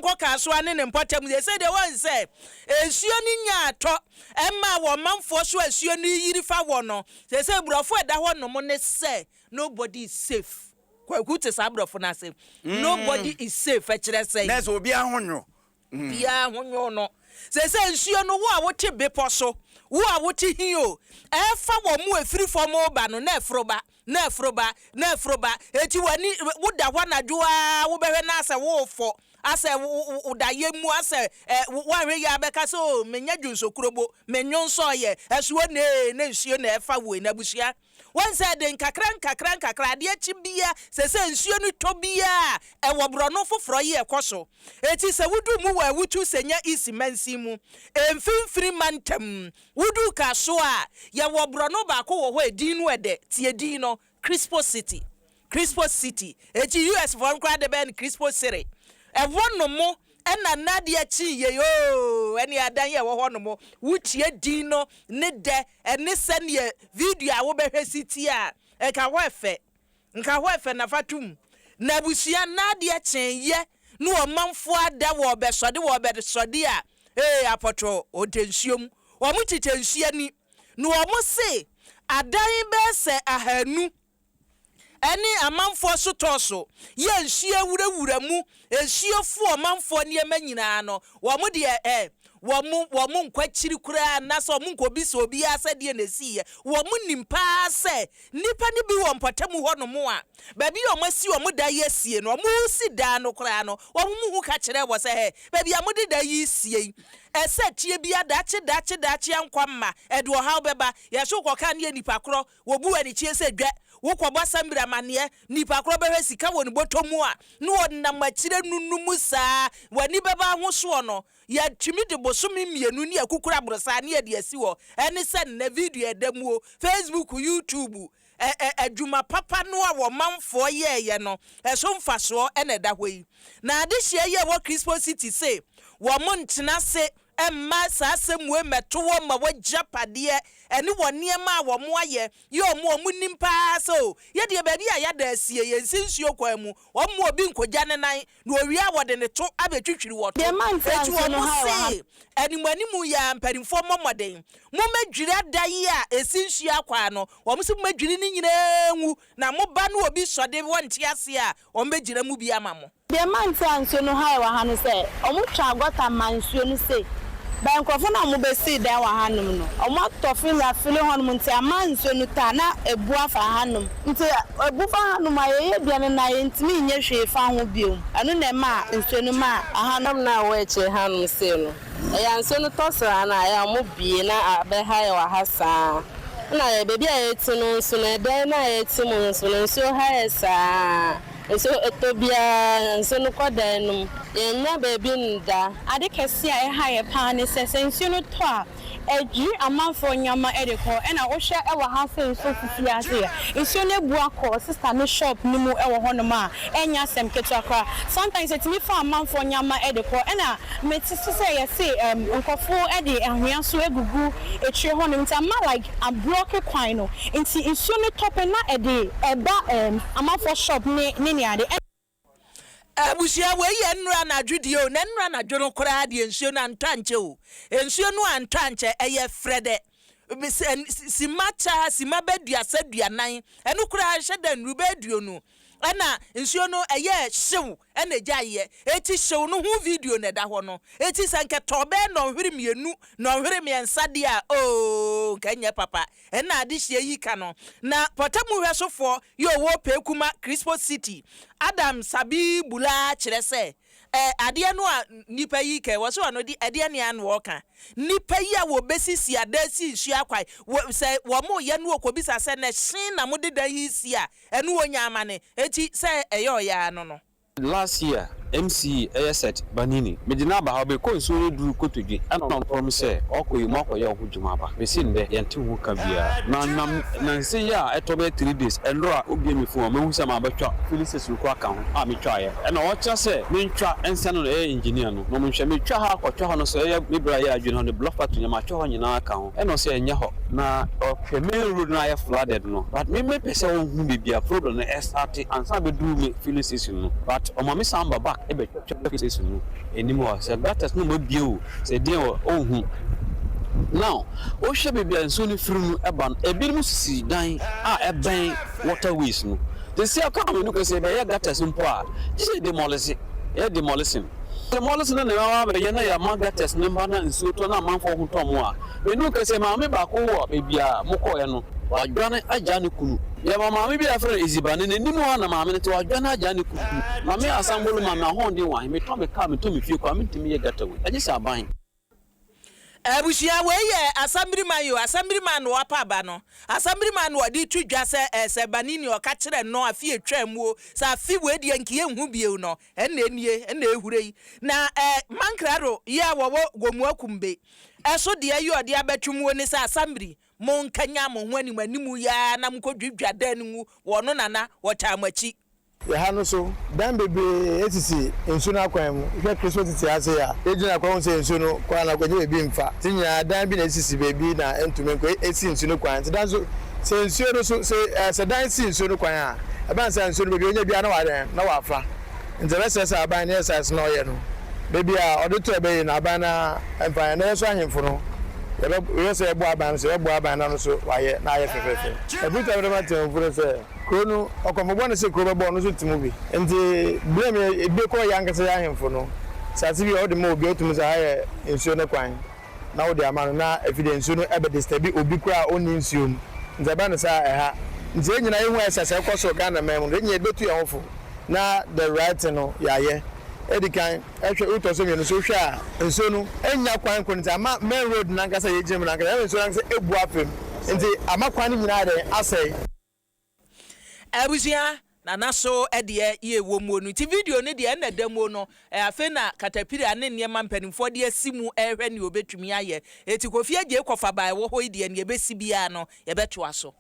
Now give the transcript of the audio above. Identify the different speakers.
Speaker 1: koka so ane ne mpotem they say the one say ensuo ni nya ato emma wo manfo so ensuo ni yiri fa wo no they say brofo eda ho no mo ne say nobody is safe kwaku te sa brofo na say nobody is safe e kire say
Speaker 2: that's obi ahonwo
Speaker 1: bia ahonwo no say ensuo no wo a wo te bepo so wo a wo te hin o e fa wo mu afiri fo mo ba no na efroba eti wani wo da hwa na dwoa wo behwe na ase wo fo ase wo da yemu ase wo hwe ya beka so menya dwunso kurobo menyon so ye esuo ne nsuo na efa wo na busia won say den kakra de achi bia se nsuo no to bia e wo brono foforo ye ekoso eti se wudu mu wa wutu senya isimansi mu emfimfiri mantem wudu ka so a ye wo brono ba ko wo ho edin no ede tie din no Krispocity eti US for nkra de ben Krispocity e wono mo ena nadia chi ye yo eni adan ye wo hono mo wutie din no ne de eni sene video a wo behwe city a e ka ho efe na fatum na busia nadia chen ye no o manfo ada wo besode a apotro otensuom wo mu titensia ni no o mo se adan be se ahanu eni amanfo so toso ye nhia wurawura mu ehiefu amanfo ne emanyina no wo mu de wo mu nkwachiri kura na so mu nkobisa obi asede na siye wo mu nimpa se nipa ni bi wo mpotemu ho no mo a ba bi o masi wo mu da ye sie no mu si da no kura no wo mu hu ka kire wo se he ba bi amode da yi sie ese tie bi adache ankwamma ede wo ha beba ye so koka ne nipa kro wo bu ani chie se dwa wo kwaba sambira mane nipa kro behwe sika woni botomu a no wonam akire nunumu saa wani beba ho so no ya twimi de bosumi mienu ne akukura brosa ne de asi wo ene se na video edamu Facebook YouTube adwuma papa no a wo manfo ye no eso mfaso ene da hoi na ade hye ye wo Krispocity say wo montena se emma sasem we meto wo ma wajapade ene wo niema wo mo aye ye omo nimpa so ye de ba bia ya da asie ye nsinsuo kwa mu wo mo obi nkoja ne nan na owia wo de ne to abetwitwiri wo to etu no ha eni manimu ya mperimfo momoden mo madwira dai a esinsuo akwa no wo mo se mo madwiri ni nyina nwu na mo ba no obi sode wo nte ase a wo mbegira mu bi ama mo
Speaker 3: de mantanso no ha wa hanu se omo twa agota mansuo no se ba nkofo na mo besi dan wa hanum no omo tofin la fili honum nti amansuo no ta na ebu afa hanum nti ebu fa hanum aye bia ne na ye ntimi nye hwe fa ho biom anu na ma nsuo no ma hanum na wo eche hanum se no ya nsuo no tosra na ya mo bie na abe ha ya wa hasa na ye bebi aye tinu nsuo na den na ye timu nsuo ha ya sa so etobia nso no kodanum yenya baby nda ade kese a ha ye pa ne sesensu no to a egi amanfo nyama edeko na wo hwe e wa ha fe so sisi ase nso ne bua ko sister no shop ni mu e wo hono ma enya sem ketu akra sometimes it me fa amanfo nyama edeko na metisi se ye se nkofo e de ahwea so egugu etwe hono nti ama like a block kwan no nti nso ne top na e de eba amanfo shop ni ade
Speaker 1: abusia we ye nnura na dwudie o na nnura na dwono kora de ensuo na ntanche o ensuo no antanche eye frede simabedua saduanan enu kora hyeda nrubeduo no ana ensuo no eye hyew ena gyaye eti hyew no hu video na da ho no eti sanke tobe no hwere mienu no hwere miensa de a o kanya papa ena ade hye yi ka no na potamu hwesofo yo wo pekuma Krispocity Adom sabi bula kire se ade no a nipa yi ke wo so no di ade ne an wo ka nipa yi a wo besisi adasi nsu akwai se wo mo ye no okobisa se na hyin na mo de da yi si a enu wonya amane eti se eyo ya no
Speaker 4: last year MC set banini medina ba be ko nso no duru kotodwe ana promise okoyi mo akoye ohudwuma ba be si nde yente hu ka bia na se ya etobe 3 days enro obi emifu o mehu se ma betwa filises ko aka ho a metwa ye na o kya se mentwa ense no engineer no mo nhwe metwa ha akotwa ho no so ye mebra ye adwene ho ne block factory ma twa ho nyina aka ho e no se enye ho na main road na flooded no but me pese won hu bibia problem na start and say be do me filling station no but o ma me samba back e be filling station no anymore say that no ma bio say dey o hu now o hwe bibia nso ni firi no eba e bi mu sisi dan a e ban waterways no they say come no say be ya gatas mpo a say demolition na na wa be na ya magates ne mba na nsuo to na manfo ho to mo a enu ke se ma me ba ko wo be bia mo ko ye no wadwane aja ne kunu ya ma me bia fere ezibane ne nimu na ma me ne to wadwane aja ne kunu ma me asambolo ma na ho ndin wa me to me ka me to me fie kwa me ntimi ye gata we aje sa ban
Speaker 1: Abushia weye assembly man wo paba no assembly man wo di tudwa se banini o ka kire no afi etwamu sa afi we di ankie hu bie no enne ehurei na mankrado ye wo gomu akumbe eso de ayi ode abetwumu ni sa assembly mon kanya mo ho animu ya na mkodwidwa dan nu wo no nana wo chamachi
Speaker 2: ya ha no so dan bebe etisi ensu na kwan mu hwe Krispocity ase ya ejina kwan se ensu no kwan na kwan bebi mfa tinya dan bi na etisi bebi na entumenko esi ensu no kwan dan so se ensu no so se dan si ensu no kwan a eba se ensu no bebi onya bia na wa dan na wa fa interest sa aban na sa no ye no bebi a odeto ebe na aban na emfa na so ahemfo no ye se ebo aban se ebo aban na no so wa ye na ye fefefe ebuta ebe ma temfo se Kono okombo na se ko bebo no so timu bi nti blame ebe ko yanga se ahemfo no sase bi o de mo obi otum za haye ensuo ne kwan na o de amano na evidence no ebe disturb obi kura oni ensuo nti ba no sa eha nti enyina yehu esase ko so Ghana mem no enye betu ya hofo na the right no yaye edikan ehwe uto so mi no so hwe a ensuo no enya kwan ko nti ama main road na nkasa ye gym na nkasa ensuo na nkasa ebu afem nti ama kwan ni nyina de asai
Speaker 1: Abusia na naso ede ye womu no ti video ne de na demo no afi na katapira ne niema mpanimfo de asimu ehwe ne obetumi aye eti Kofi Agye kofa bai wo ho ide ne ebesi bia no ye beto aso